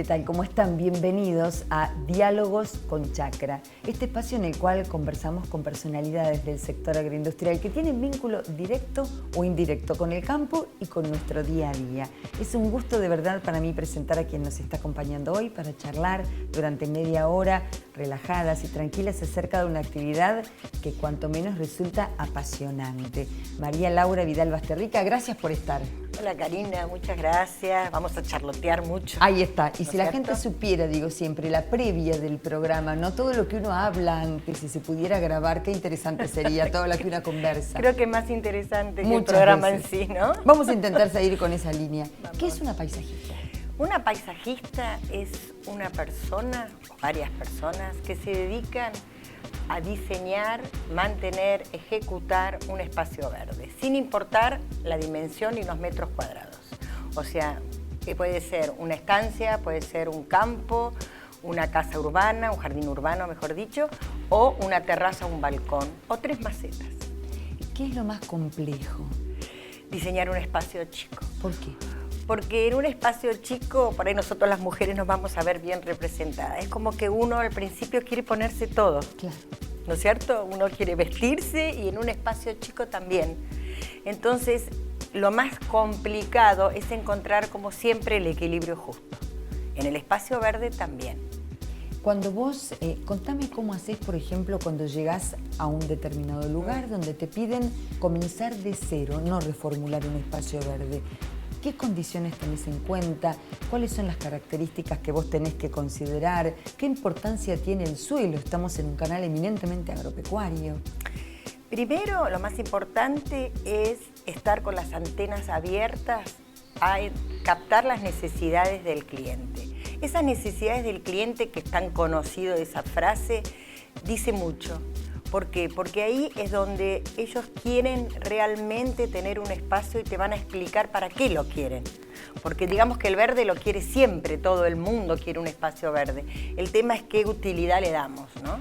¿Qué tal? ¿Cómo están? Bienvenidos a Diálogos con Chacra, este espacio en el cual conversamos con personalidades del sector agroindustrial que tienen vínculo directo o indirecto con el campo y con nuestro día a día. Es un gusto de verdad para mí presentar a quien nos está acompañando hoy para charlar durante media hora, relajadas y tranquilas acerca de una actividad que cuanto menos resulta apasionante. María Laura Vidal Basterrica, gracias por estar. Hola Karina, muchas gracias. Vamos a charlotear mucho. Ahí está. Y si la ¿cierto? gente supiera, digo siempre, la previa del programa, no todo lo que uno habla antes, si se pudiera grabar, qué interesante sería todo lo que uno conversa. Creo que es más interesante que el Muchas programa veces. en sí, ¿no? Vamos a intentar seguir con esa línea. Vamos. ¿Qué es una paisajista? Una paisajista es una persona, o varias personas, que se dedican a diseñar, mantener, ejecutar un espacio verde, sin importar la dimensión y los metros cuadrados. O sea, que puede ser una estancia, puede ser un campo, una casa urbana, un jardín urbano, mejor dicho, o una terraza, un balcón, o 3 macetas. ¿Qué es lo más complejo? Diseñar un espacio chico. ¿Por qué? Porque en un espacio chico, por ahí nosotros las mujeres nos vamos a ver bien representadas. Es como que uno al principio quiere ponerse todo, Claro. ¿no es cierto? Uno quiere vestirse y en un espacio chico también. Entonces, lo más complicado es encontrar, como siempre, el equilibrio justo. En el espacio verde también. Cuando vos, contame cómo haces, por ejemplo, cuando llegás a un determinado lugar donde te piden comenzar de cero, no reformular un espacio verde. ¿Qué condiciones tenés en cuenta? ¿Cuáles son las características que vos tenés que considerar? ¿Qué importancia tiene el suelo? Estamos en un canal eminentemente agropecuario. Primero, lo más importante es estar con las antenas abiertas a captar las necesidades del cliente. Esas necesidades del cliente, que es tan conocido esa frase, dice mucho. ¿Por qué? Porque ahí es donde ellos quieren realmente tener un espacio y te van a explicar para qué lo quieren. Porque digamos que el verde lo quiere siempre, todo el mundo quiere un espacio verde. El tema es qué utilidad le damos, ¿no?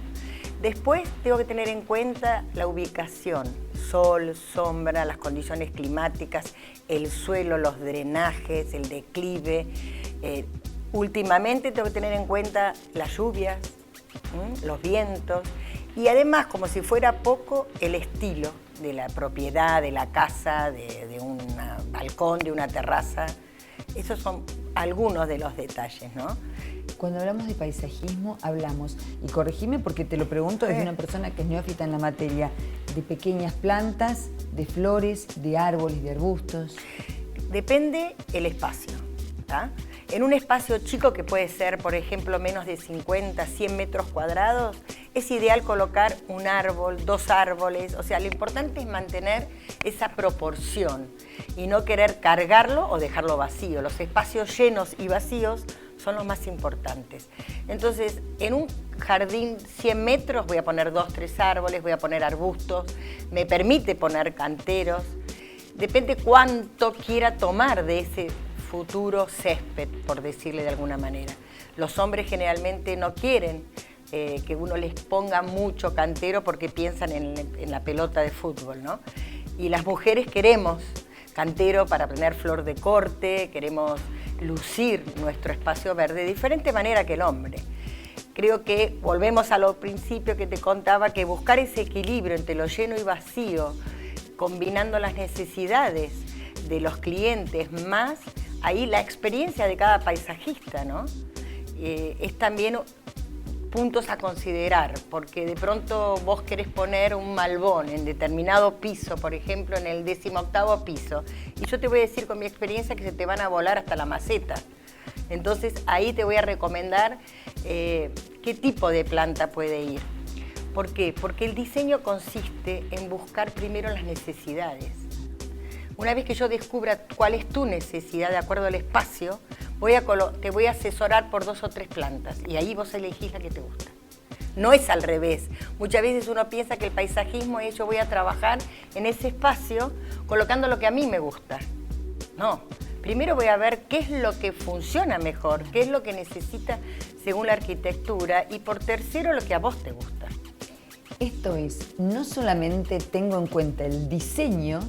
Después tengo que tener en cuenta la ubicación, sol, sombra, las condiciones climáticas, el suelo, los drenajes, el declive. Últimamente tengo que tener en cuenta las lluvias, los vientos. Y además, como si fuera poco, el estilo de la propiedad, de la casa, de un balcón, de una terraza. Esos son algunos de los detalles, ¿no? Cuando hablamos de paisajismo, hablamos, y corregime porque te lo pregunto desde una persona que es neófita en la materia, de pequeñas plantas, de flores, de árboles, de arbustos. Depende el espacio, ¿tá? En un espacio chico que puede ser, por ejemplo, menos de 50, 100 metros cuadrados, es ideal colocar un árbol, 2 árboles. O sea, lo importante es mantener esa proporción y no querer cargarlo o dejarlo vacío. Los espacios llenos y vacíos son los más importantes. Entonces, en un jardín 100 metros voy a poner 2, 3 árboles, voy a poner arbustos, me permite poner canteros. Depende cuánto quiera tomar de ese futuro césped, por decirle de alguna manera. Los hombres generalmente no quieren que uno les ponga mucho cantero porque piensan en la pelota de fútbol, ¿no? Y las mujeres queremos cantero para tener flor de corte, queremos lucir nuestro espacio verde de diferente manera que el hombre. Creo que volvemos a lo principio que te contaba, que buscar ese equilibrio entre lo lleno y vacío, combinando las necesidades de los clientes más ahí la experiencia de cada paisajista, ¿no? Es también puntos a considerar, porque de pronto vos querés poner un malbón en determinado piso, por ejemplo, en el 18º piso, y yo te voy a decir con mi experiencia que se te van a volar hasta la maceta. Entonces ahí te voy a recomendar qué tipo de planta puede ir. ¿Por qué? Porque el diseño consiste en buscar primero las necesidades. Una vez que yo descubra cuál es tu necesidad de acuerdo al espacio, te voy a asesorar por 2 o 3 plantas y ahí vos elegís la que te gusta. No es al revés. Muchas veces uno piensa que el paisajismo es yo voy a trabajar en ese espacio colocando lo que a mí me gusta. No. Primero voy a ver qué es lo que funciona mejor, qué es lo que necesita según la arquitectura y por tercero lo que a vos te gusta. Esto es, no solamente tengo en cuenta el diseño,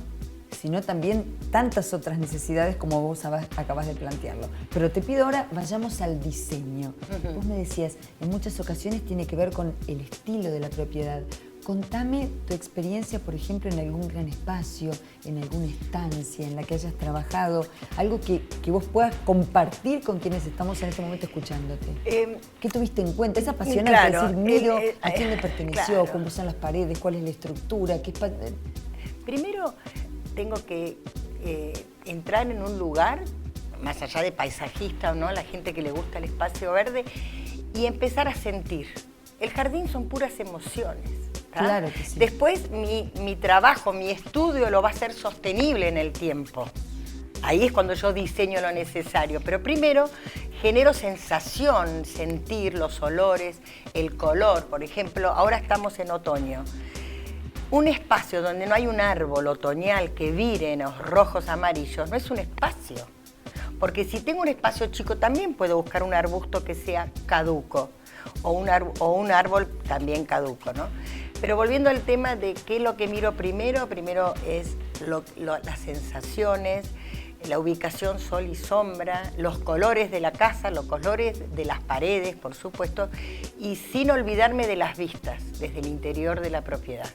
sino también tantas otras necesidades como vos acabas de plantearlo. Pero te pido ahora, vayamos al diseño. Vos me decías, en muchas ocasiones tiene que ver con el estilo de la propiedad. Contame tu experiencia, por ejemplo, en algún gran espacio, en alguna estancia en la que hayas trabajado, algo que vos puedas compartir con quienes estamos en este momento escuchándote. ¿Qué tuviste en cuenta? Es apasionante claro, decir, miro a quién le perteneció, claro. cómo son las paredes, cuál es la estructura. Primero tengo que entrar en un lugar, más allá de paisajista o no, la gente que le gusta el espacio verde, y empezar a sentir. El jardín son puras emociones. Claro que sí. Después mi trabajo, mi estudio lo va a ser sostenible en el tiempo. Ahí es cuando yo diseño lo necesario. Pero primero genero sensación, sentir los olores, el color. Por ejemplo, ahora estamos en otoño. Un espacio donde no hay un árbol otoñal que vire en los rojos amarillos no es un espacio. Porque si tengo un espacio chico también puedo buscar un arbusto que sea caduco o un árbol también caduco, ¿no? Pero volviendo al tema de qué es lo que miro primero es las sensaciones, la ubicación sol y sombra, los colores de la casa, los colores de las paredes, por supuesto, y sin olvidarme de las vistas desde el interior de la propiedad.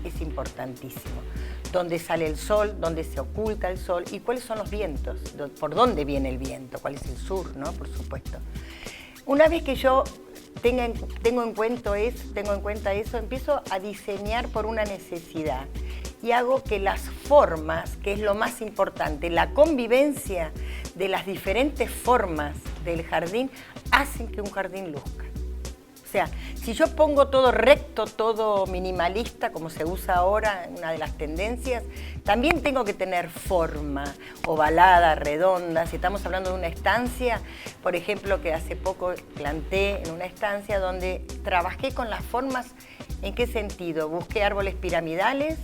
Es importantísimo. Dónde sale el sol, dónde se oculta el sol y cuáles son los vientos, por dónde viene el viento, cuál es el sur, ¿no? Por supuesto. Una vez que yo tengo en cuenta eso, empiezo a diseñar por una necesidad y hago que las formas, que es lo más importante, la convivencia de las diferentes formas del jardín, hacen que un jardín luzca. O sea, si yo pongo todo recto, todo minimalista, como se usa ahora, una de las tendencias, también tengo que tener forma, ovalada, redonda. Si estamos hablando de una estancia, por ejemplo, que hace poco planté en una estancia donde trabajé con las formas, ¿en qué sentido? Busqué árboles piramidales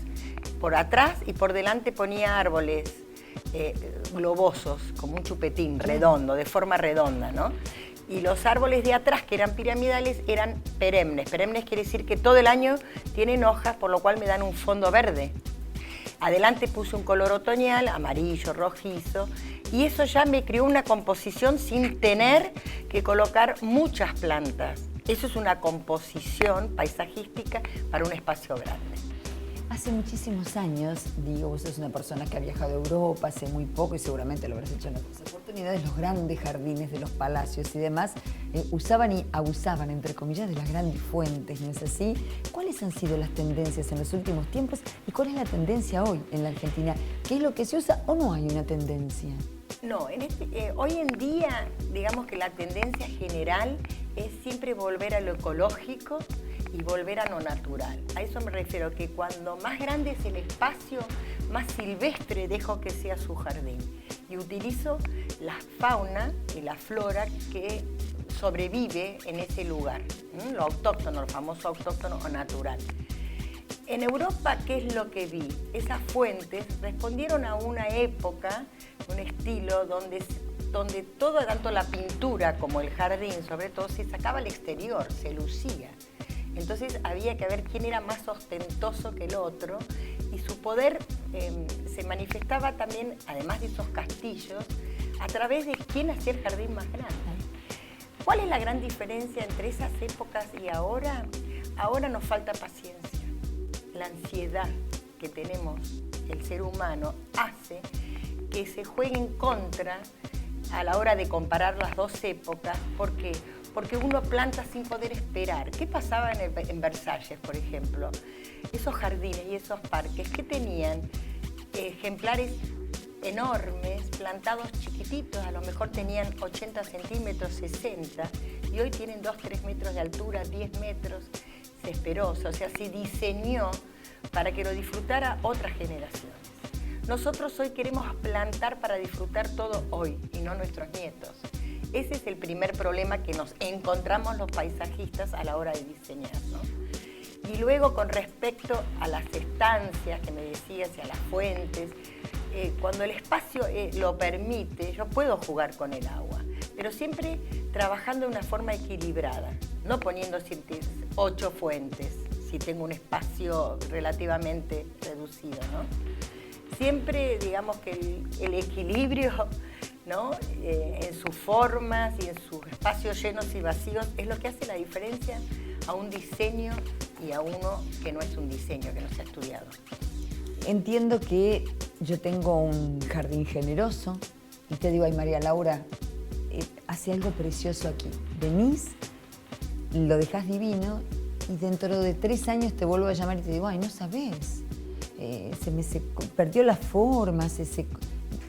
por atrás y por delante ponía árboles globosos, como un chupetín redondo, de forma redonda, ¿no? Y los árboles de atrás, que eran piramidales, eran perennes. Perennes quiere decir que todo el año tienen hojas, por lo cual me dan un fondo verde. Adelante puse un color otoñal, amarillo, rojizo, y eso ya me creó una composición sin tener que colocar muchas plantas. Eso es una composición paisajística para un espacio grande. Hace muchísimos años, digo, vos sos una persona que ha viajado a Europa hace muy poco y seguramente lo habrás hecho en otras oportunidades, los grandes jardines de los palacios y demás usaban y abusaban, entre comillas, de las grandes fuentes, ¿no es así? ¿Cuáles han sido las tendencias en los últimos tiempos y cuál es la tendencia hoy en la Argentina? ¿Qué es lo que se usa o no hay una tendencia? No, hoy en día, digamos que la tendencia general es siempre volver a lo ecológico y volver a lo natural. A eso me refiero, que cuando más grande es el espacio, más silvestre dejo que sea su jardín. Y utilizo la fauna y la flora que sobrevive en ese lugar, lo autóctono, el famoso autóctono o natural. En Europa, ¿qué es lo que vi? Esas fuentes respondieron a una época, un estilo donde todo, tanto la pintura como el jardín, sobre todo, se sacaba al exterior, se lucía. Entonces había que ver quién era más ostentoso que el otro y su poder se manifestaba también, además de esos castillos, a través de quién hacía el jardín más grande. ¿Cuál es la gran diferencia entre esas épocas y ahora? Ahora nos falta paciencia. La ansiedad que tenemos el ser humano hace que se juegue en contra a la hora de comparar las dos épocas. ¿Por qué? Porque uno planta sin poder esperar. ¿Qué pasaba en Versalles, por ejemplo? Esos jardines y esos parques que tenían ejemplares enormes, plantados chiquititos, a lo mejor tenían 80 centímetros, 60, y hoy tienen 2-3 metros de altura, 10 metros. Se esperó, o sea, se diseñó para que lo disfrutara otras generaciones. Nosotros hoy queremos plantar para disfrutar todo hoy y no nuestros nietos. Ese es el primer problema que nos encontramos los paisajistas a la hora de diseñar, ¿no? Y luego, con respecto a las estancias que me decías y a las fuentes, cuando el espacio lo permite, yo puedo jugar con el agua, pero siempre trabajando de una forma equilibrada, no poniendo 8 fuentes si tengo un espacio relativamente reducido, ¿no? siempre, digamos que el equilibrio, ¿no? En sus formas y en sus espacios llenos y vacíos es lo que hace la diferencia a un diseño y a uno que no es un diseño, que no se ha estudiado. Entiendo que yo tengo un jardín generoso y te digo, ay María Laura, hace algo precioso aquí. Venís, lo dejás divino y dentro de 3 años te vuelvo a llamar y te digo, ay, no sabés, se perdió la forma,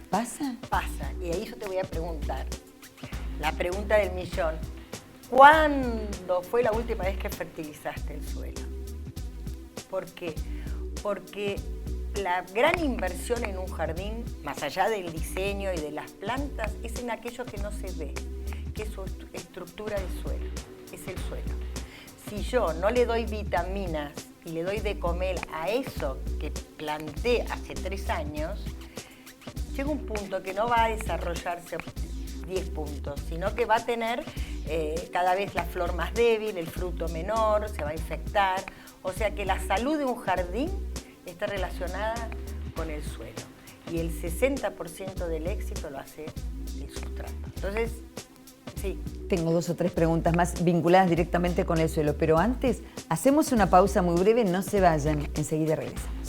¿pasa? Pasa, y ahí yo te voy a preguntar, la pregunta del millón. ¿Cuándo fue la última vez que fertilizaste el suelo? ¿Por qué? Porque la gran inversión en un jardín, más allá del diseño y de las plantas, es en aquello que no se ve, que es su estructura del suelo, es el suelo. Si yo no le doy vitaminas y le doy de comer a eso que planté hace 3 años, llega un punto que no va a desarrollarse 10 puntos, sino que va a tener cada vez la flor más débil, el fruto menor, se va a infectar. O sea que la salud de un jardín está relacionada con el suelo. Y el 60% del éxito lo hace el sustrato. Entonces, sí. Tengo 2 o 3 preguntas más vinculadas directamente con el suelo, pero antes hacemos una pausa muy breve, no se vayan, enseguida regresamos.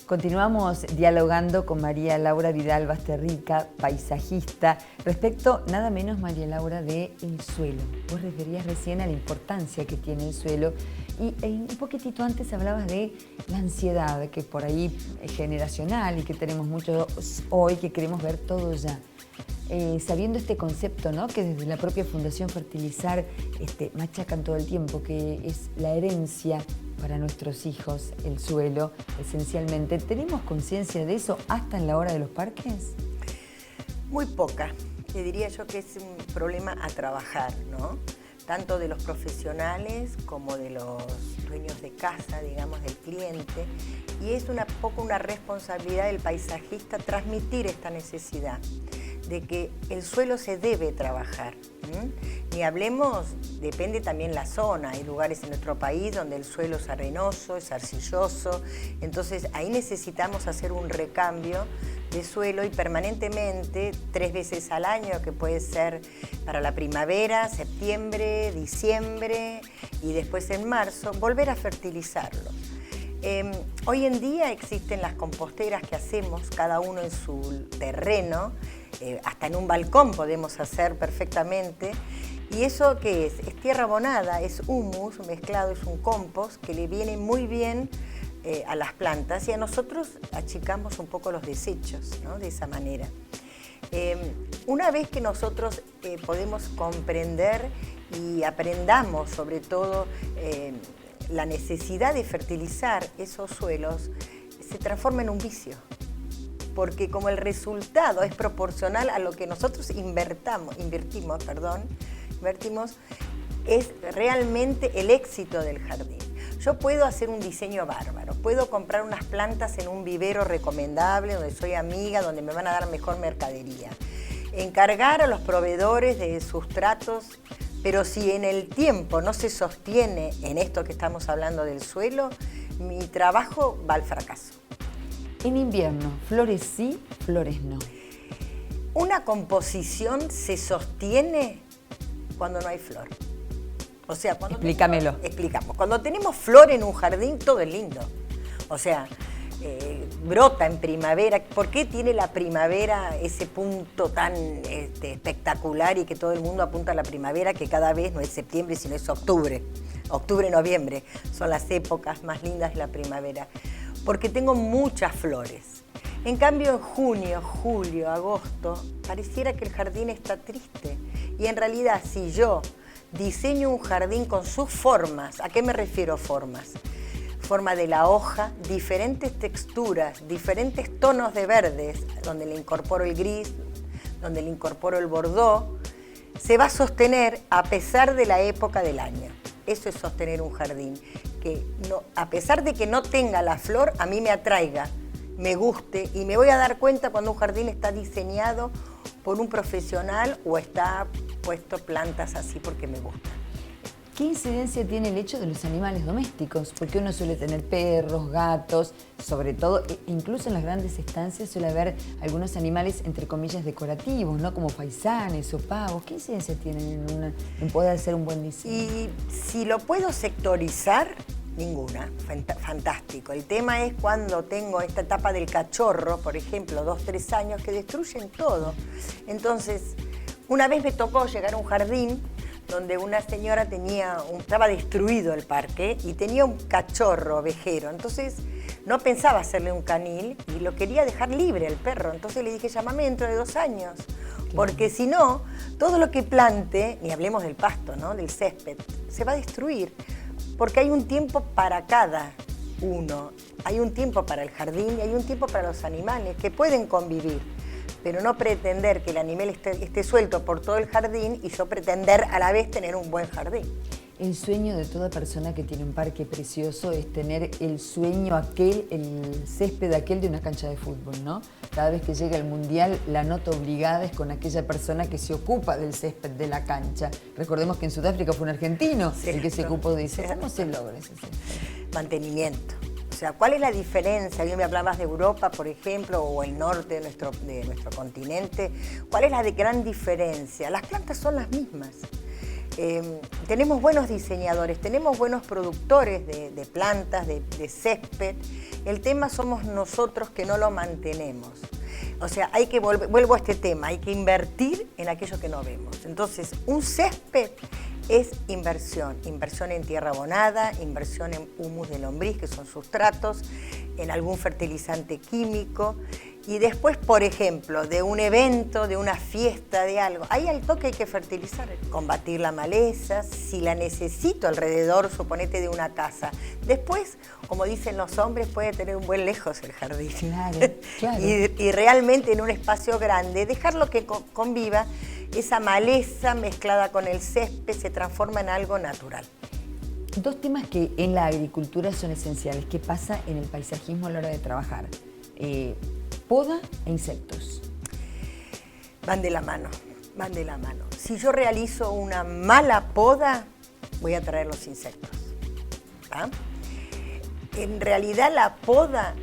Continuamos dialogando con María Laura Vidal Basterrica, paisajista, respecto nada menos, María Laura, del suelo. Vos referías recién a la importancia que tiene el suelo y un poquitito antes hablabas de la ansiedad, que por ahí es generacional y que tenemos muchos hoy que queremos ver todo ya. Sabiendo este concepto, ¿no?, que desde la propia Fundación Fertilizar machacan todo el tiempo, que es la herencia para nuestros hijos, el suelo, esencialmente. ¿Tenemos conciencia de eso hasta en la hora de los parques? Muy poca. Te diría yo que es un problema a trabajar, ¿no? Tanto de los profesionales como de los dueños de casa, digamos, del cliente. Y es poco una responsabilidad del paisajista transmitir esta necesidad de que el suelo se debe trabajar. Ni hablemos, depende también la zona. Hay lugares en nuestro país donde el suelo es arenoso, es arcilloso. Entonces ahí necesitamos hacer un recambio de suelo y permanentemente, 3 veces al año, que puede ser para la primavera, septiembre, diciembre y después en marzo, volver a fertilizarlo. Hoy en día existen las composteras que hacemos, cada uno en su terreno, hasta en un balcón podemos hacer perfectamente. ¿Y eso qué es? Es tierra abonada, es humus mezclado, es un compost que le viene muy bien a las plantas y a nosotros achicamos un poco los desechos, ¿no?, de esa manera. Una vez que nosotros podemos comprender y aprendamos sobre todo la necesidad de fertilizar esos suelos, se transforma en un vicio. Porque como el resultado es proporcional a lo que nosotros invertimos, es realmente el éxito del jardín. Yo puedo hacer un diseño bárbaro, puedo comprar unas plantas en un vivero recomendable, donde soy amiga, donde me van a dar mejor mercadería. Encargar a los proveedores de sustratos, pero si en el tiempo no se sostiene en esto que estamos hablando del suelo, mi trabajo va al fracaso. En invierno, flores sí, flores no. Una composición se sostiene cuando no hay flor. O sea, cuando explícamelo. Explicamos. Cuando tenemos flor en un jardín, todo es lindo. O sea, brota en primavera. ¿Por qué tiene la primavera ese punto tan espectacular y que todo el mundo apunta a la primavera, que cada vez no es septiembre, sino es octubre? Octubre, noviembre son las épocas más lindas de la primavera. Porque tengo muchas flores. En cambio, en junio, julio, agosto, pareciera que el jardín está triste. Y en realidad, si yo diseño un jardín con sus formas, ¿a qué me refiero formas? Forma de la hoja, diferentes texturas, diferentes tonos de verdes, donde le incorporo el gris, donde le incorporo el bordó, se va a sostener a pesar de la época del año. Eso es sostener un jardín, que no, a pesar de que no tenga la flor, a mí me atraiga, me guste, y me voy a dar cuenta cuando un jardín está diseñado por un profesional o está puesto plantas así porque me gusta. ¿Qué incidencia tiene el hecho de los animales domésticos? Porque uno suele tener perros, gatos, sobre todo, incluso en las grandes estancias suele haber algunos animales, entre comillas, decorativos, ¿no? Como faisanes o pavos. ¿Qué incidencia tienen en poder hacer un buen diseño? Y si lo puedo sectorizar, ninguna. Fantástico. El tema es cuando tengo esta etapa del cachorro, por ejemplo, 2, 3 años, que destruyen todo. Entonces, una vez me tocó llegar a un jardín donde una señora estaba destruido el parque y tenía un cachorro ovejero. Entonces no pensaba hacerle un canil y lo quería dejar libre el perro. Entonces le dije, llámame dentro de 2 años, porque si no, todo lo que plante, ni hablemos del pasto, ¿no? Del césped, se va a destruir, porque hay un tiempo para cada uno. Hay un tiempo para el jardín y hay un tiempo para los animales que pueden convivir. Pero no pretender que el animal esté suelto por todo el jardín y yo pretender a la vez tener un buen jardín. El sueño de toda persona que tiene un parque precioso es tener el sueño aquel, el césped aquel de una cancha de fútbol, ¿no? Cada vez que llega el Mundial, la nota obligada es con aquella persona que se ocupa del césped de la cancha. Recordemos que en Sudáfrica fue un argentino el que se ocupó de eso. ¿Cómo se logra ese césped? Mantenimiento. O sea, ¿cuál es la diferencia? Yo me hablabas de Europa, por ejemplo, o el norte de nuestro continente. ¿Cuál es la gran diferencia? Las plantas son las mismas. Tenemos buenos diseñadores, tenemos buenos productores de plantas, de césped. El tema somos nosotros que no lo mantenemos. O sea, vuelvo a este tema, hay que invertir en aquello que no vemos. Entonces, un césped es inversión en tierra abonada, inversión en humus de lombriz, que son sustratos, en algún fertilizante químico. Y después, por ejemplo, de un evento, de una fiesta, de algo, ahí al toque hay que fertilizar, combatir la maleza, si la necesito alrededor, suponete, de una casa. Después, como dicen los hombres, puede tener un buen lejos el jardín. Claro, claro. Y realmente en un espacio grande, dejarlo que conviva, esa maleza mezclada con el césped se transforma en algo natural. 2 temas que en la agricultura son esenciales. ¿Qué pasa en el paisajismo a la hora de trabajar? Poda e insectos. Van de la mano, van de la mano. Si yo realizo una mala poda, voy a traer los insectos. ¿Va? En realidad la poda,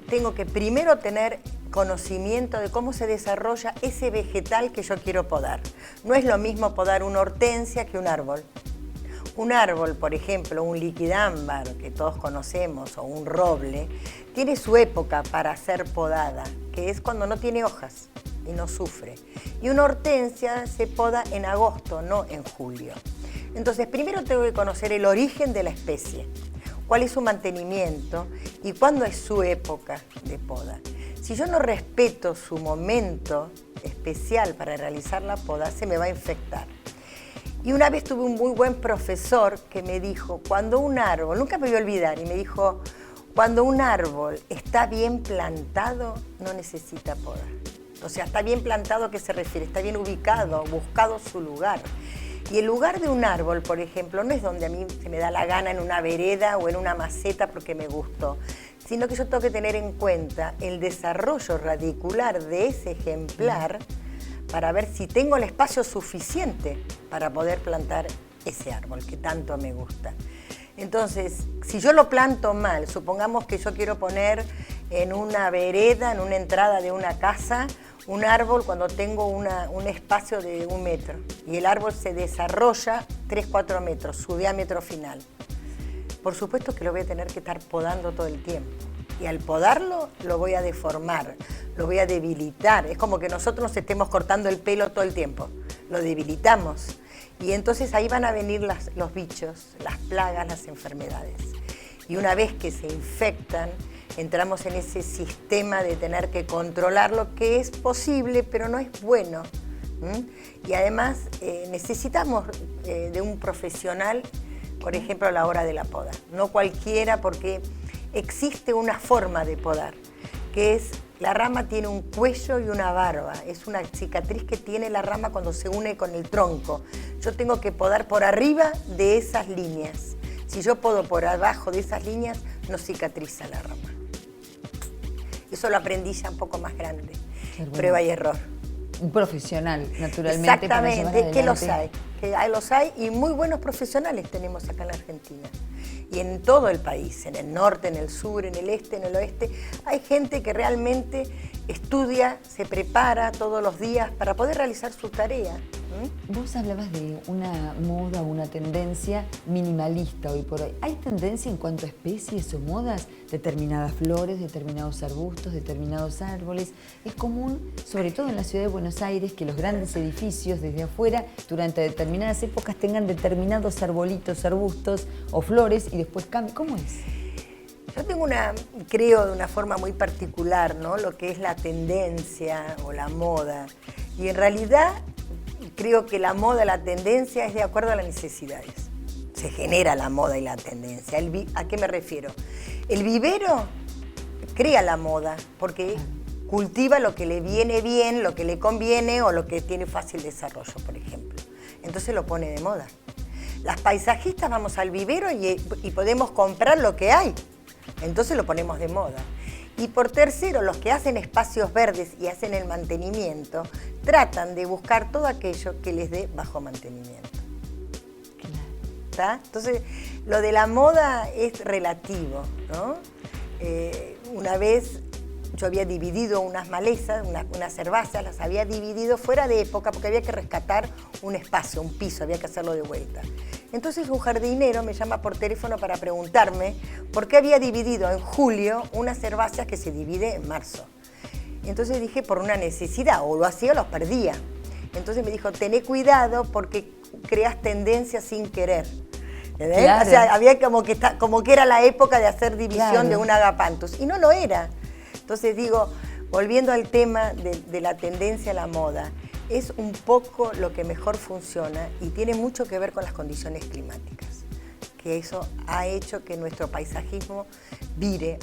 tengo que primero tener conocimiento de cómo se desarrolla ese vegetal que yo quiero podar. No es lo mismo podar una hortensia que un árbol. Un árbol, por ejemplo, un liquidámbar que todos conocemos o un roble, tiene su época para ser podada, que es cuando no tiene hojas y no sufre. Y una hortensia se poda en agosto, no en julio. Entonces, primero tengo que conocer el origen de la especie, cuál es su mantenimiento y cuándo es su época de poda. Si yo no respeto su momento especial para realizar la poda, se me va a infectar. Y una vez tuve un muy buen profesor que me dijo, cuando un árbol, nunca me voy a olvidar, y me dijo, cuando un árbol está bien plantado, no necesita poda. O sea, está bien plantado, ¿a qué se refiere? Está bien ubicado, buscado su lugar. Y el lugar de un árbol, por ejemplo, no es donde a mí se me da la gana en una vereda o en una maceta porque me gustó, sino que yo tengo que tener en cuenta el desarrollo radicular de ese ejemplar para ver si tengo el espacio suficiente para poder plantar ese árbol que tanto me gusta. Entonces, si yo lo planto mal, supongamos que yo quiero poner en una vereda, en una entrada de una casa, un árbol cuando tengo un espacio de 1 metro y el árbol se desarrolla 3-4 metros, su diámetro final. Por supuesto que lo voy a tener que estar podando todo el tiempo. Y al podarlo, lo voy a deformar, lo voy a debilitar. Es como que nosotros nos estemos cortando el pelo todo el tiempo. Lo debilitamos. Y entonces ahí van a venir los bichos, las plagas, las enfermedades. Y una vez que se infectan, entramos en ese sistema de tener que controlarlo, que es posible, pero no es bueno. Y además necesitamos de un profesional, por ejemplo, a la hora de la poda. No cualquiera, porque existe una forma de podar, que es La rama tiene un cuello y una barba. Es una cicatriz que tiene la rama cuando se une con el tronco. Yo tengo que podar por arriba de esas líneas. Si yo podo por abajo de esas líneas, no cicatriza la rama. Eso lo aprendí ya un poco más grande. Bueno. Prueba y error. Un profesional, naturalmente. Exactamente, que los hay. Los hay y muy buenos profesionales tenemos acá en la Argentina. Y en todo el país, en el norte, en el sur, en el este, en el oeste, hay gente que realmente estudia, se prepara todos los días para poder realizar su tarea. Vos hablabas de una moda, una tendencia minimalista hoy por hoy. ¿Hay tendencia en cuanto a especies o modas? Determinadas flores, determinados arbustos, determinados árboles. Es común, sobre todo en la ciudad de Buenos Aires, que los grandes edificios desde afuera, durante determinadas épocas, tengan determinados arbolitos, arbustos o flores y después cambien. ¿Cómo es? Yo tengo creo de una forma muy particular, ¿no? Lo que es la tendencia o la moda. Y en realidad creo que la moda, la tendencia es de acuerdo a las necesidades. Se genera la moda y la tendencia. ¿A qué me refiero? El vivero crea la moda porque cultiva lo que le viene bien, lo que le conviene o lo que tiene fácil desarrollo, por ejemplo. Entonces lo pone de moda. Las paisajistas vamos al vivero y podemos comprar lo que hay. Entonces lo ponemos de moda. Y por tercero, los que hacen espacios verdes y hacen el mantenimiento, tratan de buscar todo aquello que les dé bajo mantenimiento. ¿Está? Entonces, lo de la moda es relativo, ¿no? Una vez yo había dividido unas malezas, unas herbáceas, las había dividido fuera de época porque había que rescatar un espacio, un piso, había que hacerlo de vuelta. Entonces un jardinero me llama por teléfono para preguntarme por qué había dividido en julio unas herbáceas que se divide en marzo. Entonces dije, por una necesidad, o lo hacía o los perdía. Entonces me dijo, tené cuidado porque creas tendencias sin querer. Claro. O sea, había como que era la época de hacer división, claro, de un agapanthus, y no lo era. Entonces digo, volviendo al tema de la tendencia a la moda, es un poco lo que mejor funciona y tiene mucho que ver con las condiciones climáticas, que eso ha hecho que nuestro paisajismo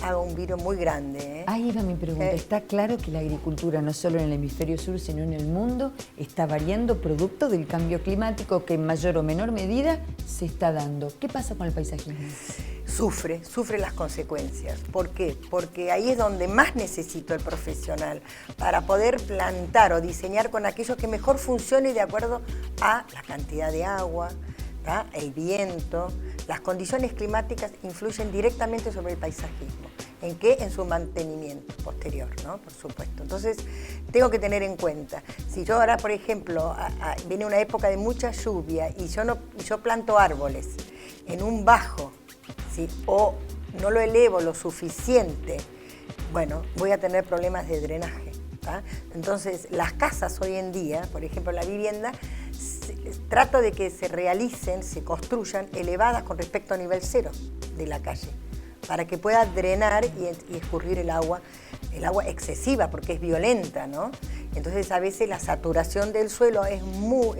haga un viro muy grande. Ahí va mi pregunta. Está claro que la agricultura, no solo en el hemisferio sur, sino en el mundo, está variando producto del cambio climático que en mayor o menor medida se está dando. ¿Qué pasa con el paisajismo? Sufre las consecuencias. ¿Por qué? Porque ahí es donde más necesito el profesional para poder plantar o diseñar con aquello que mejor funcione de acuerdo a la cantidad de agua, ¿tá? El viento. Las condiciones climáticas influyen directamente sobre el paisajismo. ¿En qué? En su mantenimiento posterior, ¿no? Por supuesto. Entonces, tengo que tener en cuenta, si yo ahora, por ejemplo, viene una época de mucha lluvia y yo planto árboles en un bajo, ¿sí? O no lo elevo lo suficiente, bueno, voy a tener problemas de drenaje, ¿tá? Entonces, las casas hoy en día, por ejemplo, la vivienda, trato de que se construyan elevadas con respecto a nivel cero de la calle, para que pueda drenar y escurrir el agua excesiva, porque es violenta, ¿no? Entonces, a veces la saturación del suelo es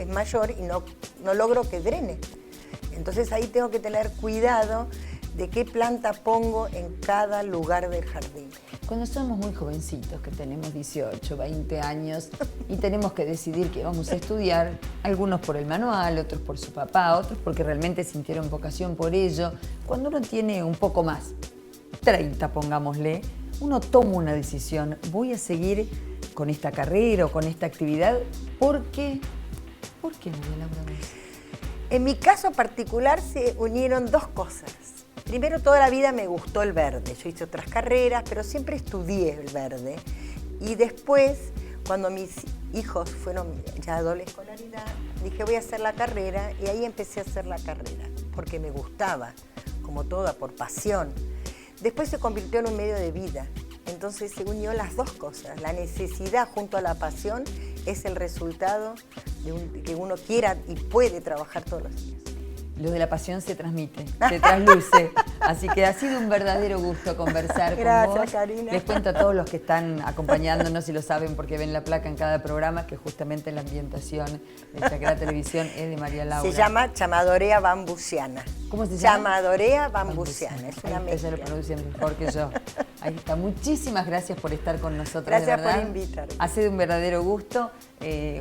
mayor y no logro que drene. Entonces, ahí tengo que tener cuidado de qué planta pongo en cada lugar del jardín. Cuando somos muy jovencitos, que tenemos 18, 20 años y tenemos que decidir qué vamos a estudiar, algunos por el manual, otros por su papá, otros porque realmente sintieron vocación por ello, cuando uno tiene un poco más, 30 pongámosle, uno toma una decisión, voy a seguir con esta carrera o con esta actividad, ¿por qué? ¿Por qué, María Laura? En mi caso particular se unieron dos cosas. Primero, toda la vida me gustó el verde. Yo hice otras carreras, pero siempre estudié el verde. Y después, cuando mis hijos fueron ya a doble escolaridad, dije voy a hacer la carrera y ahí empecé a hacer la carrera, porque me gustaba, como toda, por pasión. Después se convirtió en un medio de vida. Entonces se unió las dos cosas. La necesidad junto a la pasión es el resultado de que uno quiera y puede trabajar todos los días. Lo de la pasión se transmite, se trasluce. Así que ha sido un verdadero gusto conversar con vos. Karina. Les cuento a todos los que están acompañándonos y lo saben porque ven la placa en cada programa que justamente la ambientación de Chacra Televisión es de María Laura. Se llama Chamadorea Bambusiana. ¿Cómo se llama? llama Dorea bambusiana. Es una Ahí está, ya lo mezcla. pronuncian mejor que yo. Ahí está. Muchísimas gracias por estar con nosotros. Gracias de verdad. por invitarme. Ha sido un verdadero gusto.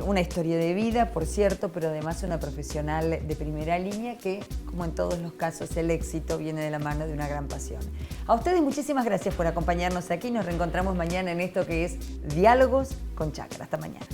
Una historia de vida, por cierto, pero además una profesional de primera línea que, como en todos los casos, el éxito viene de la mano de una gran pasión. A ustedes muchísimas gracias por acompañarnos aquí. Nos reencontramos mañana en esto que es Diálogos con Chacra. Hasta mañana.